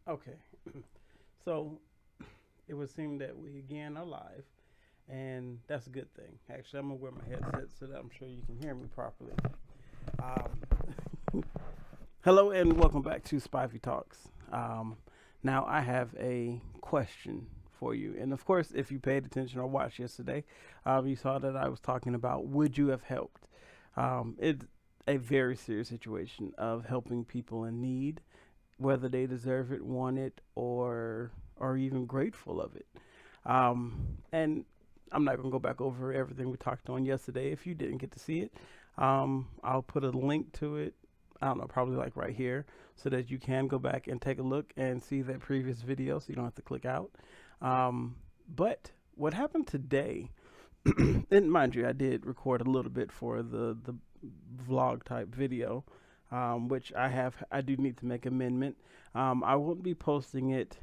Okay, so it would seem that we again are live, and that's a good thing. Actually, I'm gonna wear my headset so that I'm sure you can hear me properly. Um, Hello and welcome back to Spivey Talks. Now I have a question for you, and of course, if you paid attention or watched yesterday, you saw that I was talking about would you have helped? It's a very serious situation of helping people in need, whether they deserve it, want it, or even grateful of it. And I'm not gonna go back over everything we talked on yesterday. If you didn't get to see it, I'll put a link to it. I don't know, probably like right here, so that you can go back and take a look and see that previous video, so you don't have to click out. But what happened today? And mind you, I did record a little bit for the vlog type video, which I do need to make amendment. I won't be posting it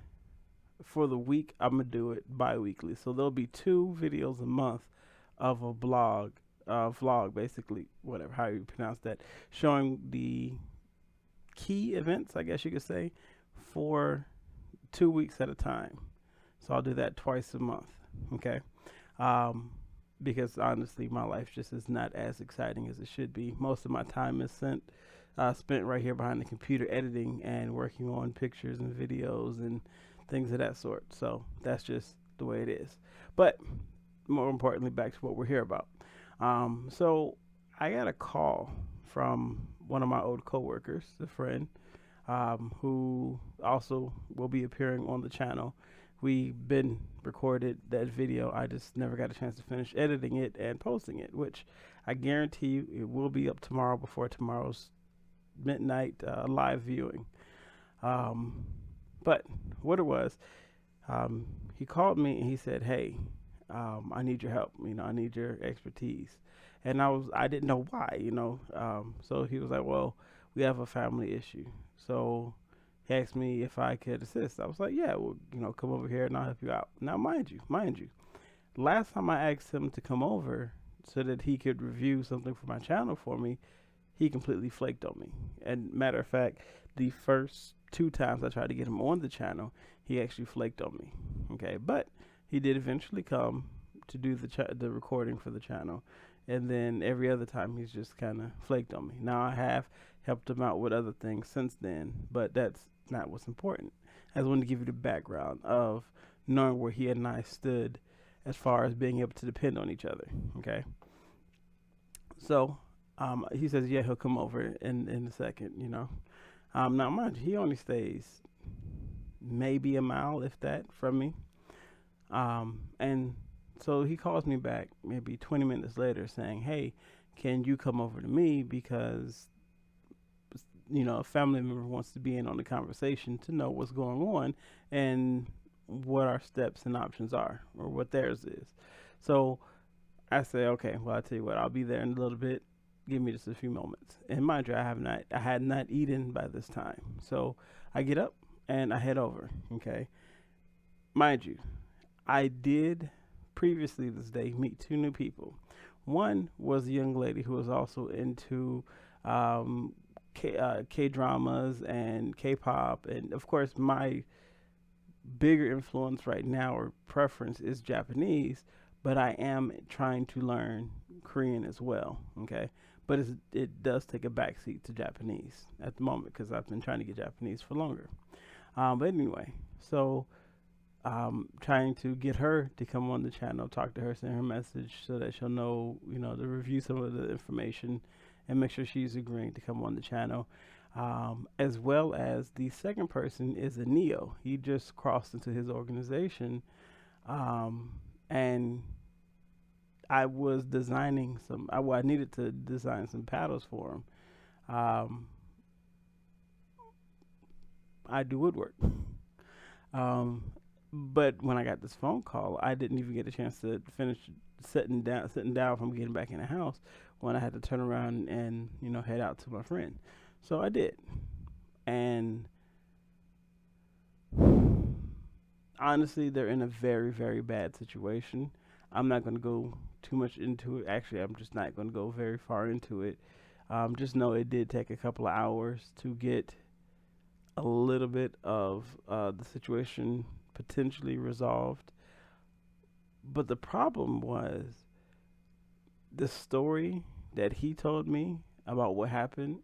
for the week. I'm gonna do it bi-weekly, so there'll be two videos a month of a vlog, basically, whatever how you pronounce that, showing the key events, I guess you could say, for 2 weeks at a time. So I'll do that twice a month. Okay. Um, because honestly, my life just is not as exciting as it should be. Most of my time is spent right here behind the computer editing and working on pictures and videos and things of that sort. So that's just the way it is. But more importantly, back to what we're here about. So I got a call from one of my old coworkers, a friend, who also will be appearing on the channel. We've been recorded that video. I just never got a chance to finish editing it and posting it, which I guarantee you it will be up tomorrow before tomorrow's midnight live viewing. Um, but what it was, he called me and he said, "Hey, I need your help. I need your expertise." And I didn't know why. So he was like, "Well, we have a family issue." So he asked me if I could assist. I was like, "Yeah, well, come over here and I'll help you out." Now, mind you, last time I asked him to come over so that he could review something for my channel for me, he completely flaked on me. And matter of fact, the first two times I tried to get him on the channel, he actually flaked on me. Okay, but he did eventually come to do the recording for the channel, and then every other time he's just kind of flaked on me. Now I have helped him out with other things since then, but that's not what's important. I just wanted to give you the background of knowing where he and I stood as far as being able to depend on each other. Okay, so he says, yeah, he'll come over in a second. Now mind you, he only stays maybe a mile, if that, from me. And so he calls me back maybe 20 minutes later saying, "Hey, can you come over to me because a family member wants to be in on the conversation to know what's going on and what our steps and options are, or what theirs is." So I say, "Okay, well, I'll tell you what, I'll be there in a little bit. Give me just a few moments." And mind you, I had not eaten by this time. So I get up and I head over. Okay. Mind you, I did previously this day meet two new people. One was a young lady who was also into um, K dramas and K pop, and of course, my bigger influence right now or preference is Japanese, but I am trying to learn Korean as well. Okay, but it does take a backseat to Japanese at the moment because I've been trying to get Japanese for longer. But anyway, so trying to get her to come on the channel, talk to her, send her a message so that she'll know, to review some of the information and make sure she's agreeing to come on the channel. As well as the second person is a Neo. He just crossed into his organization, um, and I was designing I needed to design some paddles for him. Um, I do woodwork. Um, but when I got this phone call, I didn't even get a chance to finish sitting down from getting back in the house when I had to turn around and head out to my friend. So I did, and honestly, they're in a very very bad situation. I'm not going to go too much into it. Actually, I'm just not going to go very far into it. Just know it did take a couple of hours to get a little bit of the situation potentially resolved. But the problem was the story that he told me about what happened.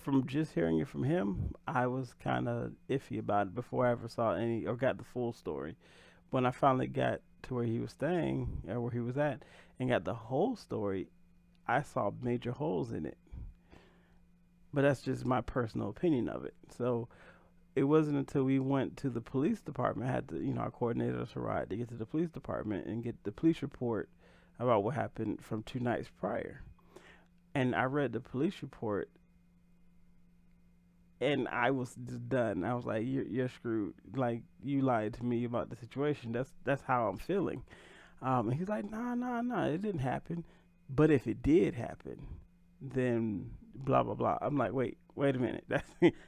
From just hearing it from him, I was kind of iffy about it before I ever saw any or got the full story. When I finally got to where he was staying or where he was at and got the whole story, I saw major holes in it. But that's just my personal opinion of it. So it wasn't until we went to the police department, had to, I coordinated us a ride to get to the police department and get the police report about what happened from 2 nights prior. And I read the police report, and I was just done. I was like, "You're screwed. Like, you lied to me about the situation. That's how I'm feeling." And he's like, "Nah, nah, nah. It didn't happen. But if it did happen, then blah blah blah." I'm like, wait a minute.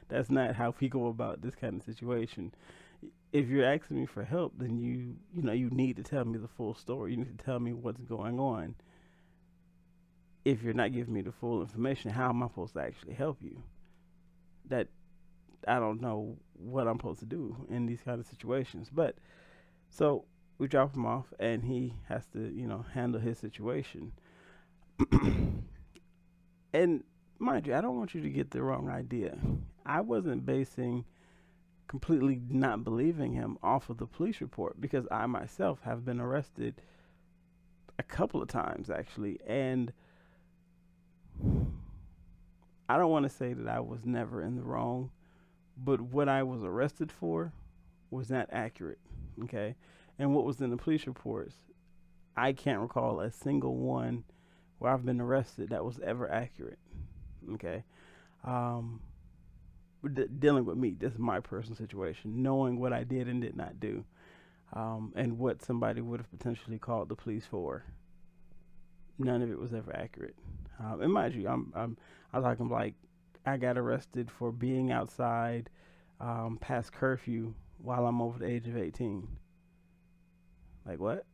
That's not how we go about this kind of situation. If you're asking me for help, then you need to tell me the full story. You need to tell me what's going on. If you're not giving me the full information, how am I supposed to actually help you? That I don't know what I'm supposed to do in these kind of situations. But so we drop him off, and he has to, handle his situation. And mind you, I don't want you to get the wrong idea. I wasn't basing completely not believing him off of the police report, because I myself have been arrested a couple of times actually, and I don't want to say that I was never in the wrong, but what I was arrested for was not accurate. Okay. And what was in the police reports, I can't recall a single one where I've been arrested that was ever accurate. Okay. Um, Dealing with me, this is my personal situation, knowing what I did and did not do, and what somebody would have potentially called the police for. None of it was ever accurate. And mind you, I'm talking like I got arrested for being outside past curfew while I'm over the age of 18. Like what?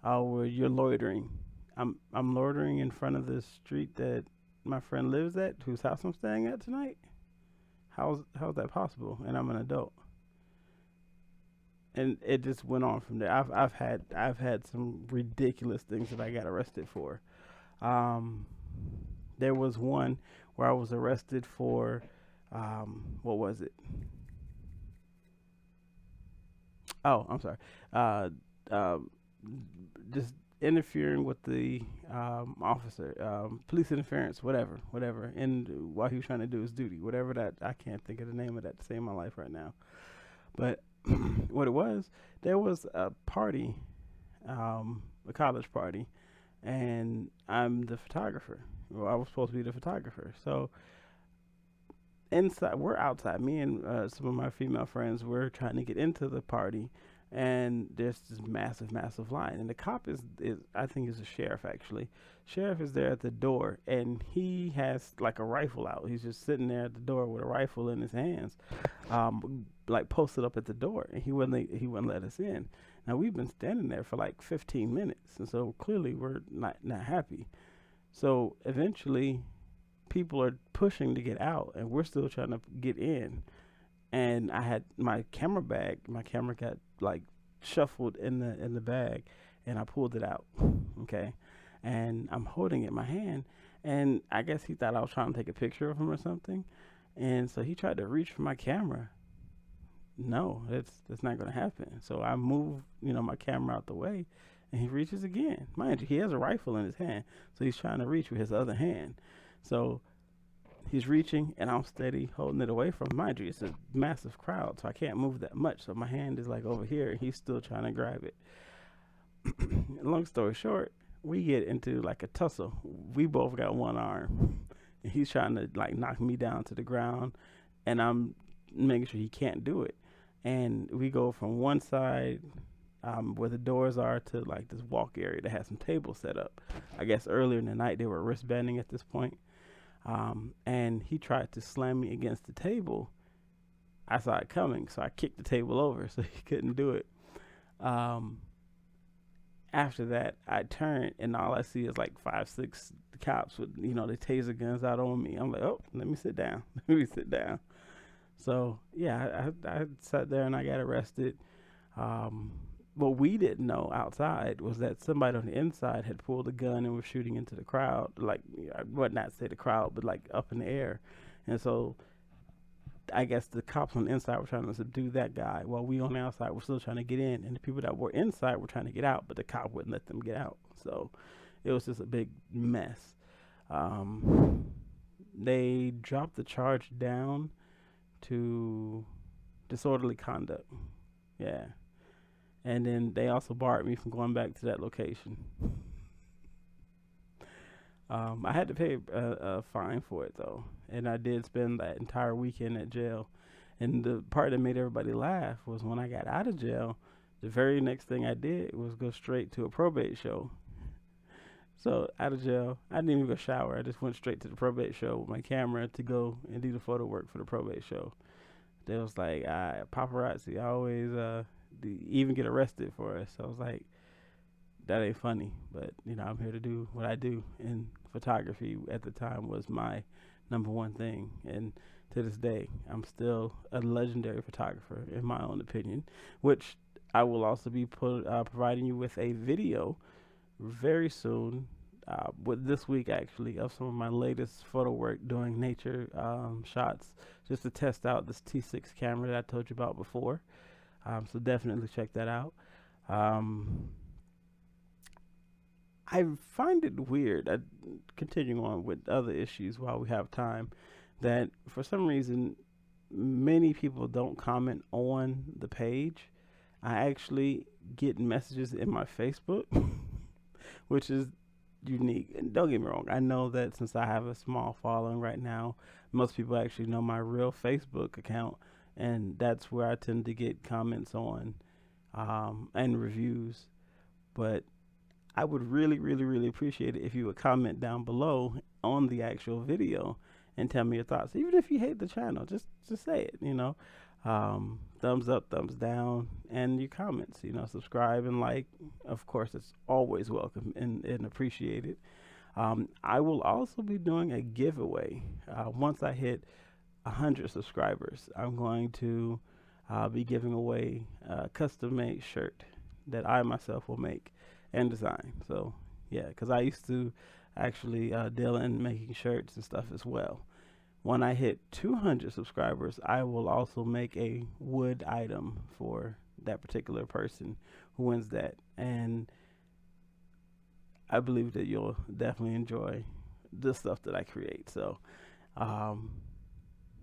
Oh, well, you're loitering. I'm loitering in front of the street that my friend lives at, whose house I'm staying at tonight. How's that possible? And I'm an adult. And it just went on from there. I've had some ridiculous things that I got arrested for. Um, there was one where I was arrested for what was it? Oh, I'm sorry. Uh, um, just interfering with the officer, police interference, whatever. And while he was trying to do his duty, whatever that, I can't think of the name of that to save my life right now. But what it was, there was a party, a college party, and I'm the photographer. Well, I was supposed to be the photographer. So inside, we're outside. Me and some of my female friends were trying to get into the party, and there's this massive line. And the cop is I think he's a sheriff actually. Sheriff is there at the door, and he has like a rifle out. He's just sitting there at the door with a rifle in his hands, like posted up at the door, and he wouldn't let us in. Now we've been standing there for like 15 minutes, and so clearly we're not happy. So eventually, people are pushing to get out, and we're still trying to get in. And I had my camera bag. My camera got like shuffled in the bag, and I pulled it out. Okay, and I'm holding it in my hand, and I guess he thought I was trying to take a picture of him or something, and so he tried to reach for my camera. No, that's not gonna happen. So I move, my camera out the way, and he reaches again. Mind you, he has a rifle in his hand, so he's trying to reach with his other hand. So he's reaching, and I'm steady holding it away from him. Mind you, it's a massive crowd, so I can't move that much. So my hand is like over here, and he's still trying to grab it. Long story short, we get into like a tussle. We both got one arm, and he's trying to like knock me down to the ground, and I'm making sure he can't do it. And we go from one side where the doors are to like this walk area that has some tables set up. I guess earlier in the night they were wristbanding at this point. And he tried to slam me against the table. I saw it coming, so I kicked the table over so he couldn't do it. after that, I turn and all I see is like 5, 6 cops with, the taser guns out on me. I'm like, oh, let me sit down. Let me sit down. So yeah, I sat there and I got arrested. Um, what we didn't know outside was that somebody on the inside had pulled a gun and was shooting into the crowd. Like, I would not say the crowd, but like up in the air. And so I guess the cops on the inside were trying to subdue that guy, while we on the outside were still trying to get in, and the people that were inside were trying to get out, but the cop wouldn't let them get out. So it was just a big mess. Um, they dropped the charge down to disorderly conduct. Yeah, and then they also barred me from going back to that location. I had to pay a fine for it though, and I did spend that entire weekend at jail. And the part that made everybody laugh was when I got out of jail, the very next thing I did was go straight to a probate show. So out of jail, I didn't even go shower. I just went straight to the probate show with my camera to go and do the photo work for the probate show. They was like, paparazzi always even get arrested for us. So I was like, that ain't funny, but I'm here to do what I do, and photography at the time was my number one thing. And to this day, I'm still a legendary photographer in my own opinion, which I will also be providing you with a video very soon, with this week actually, of some of my latest photo work doing nature shots, just to test out this T6 camera that I told you about before. So definitely check that out. I find it weird, continuing on with other issues while we have time, that for some reason many people don't comment on the page. I actually get messages in my Facebook, which is unique. And don't get me wrong, I know that since I have a small following right now, most people actually know my real Facebook account, and that's where I tend to get comments on and reviews. But I would really, really, really appreciate it if you would comment down below on the actual video and tell me your thoughts. Even if you hate the channel, just say it, thumbs up, thumbs down, and your comments, subscribe and like. Of course, it's always welcome and appreciated. I will also be doing a giveaway. Once I hit 100 subscribers, I'm going to be giving away a custom-made shirt that I myself will make and design. So yeah, because I used to actually deal in making shirts and stuff as well. When I hit 200 subscribers, I will also make a wood item for that particular person who wins that, and I believe that you'll definitely enjoy the stuff that I create. So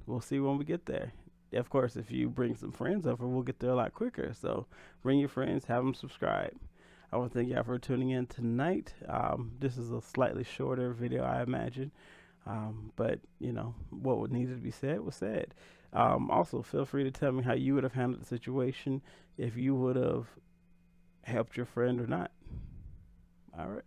we'll see when we get there. Of course, if you bring some friends over, we'll get there a lot quicker. So bring your friends, have them subscribe. I want to thank y'all for tuning in tonight. This is a slightly shorter video, I imagine. But, what needed to be said was said. Also, feel free to tell me how you would have handled the situation, if you would have helped your friend or not. All right.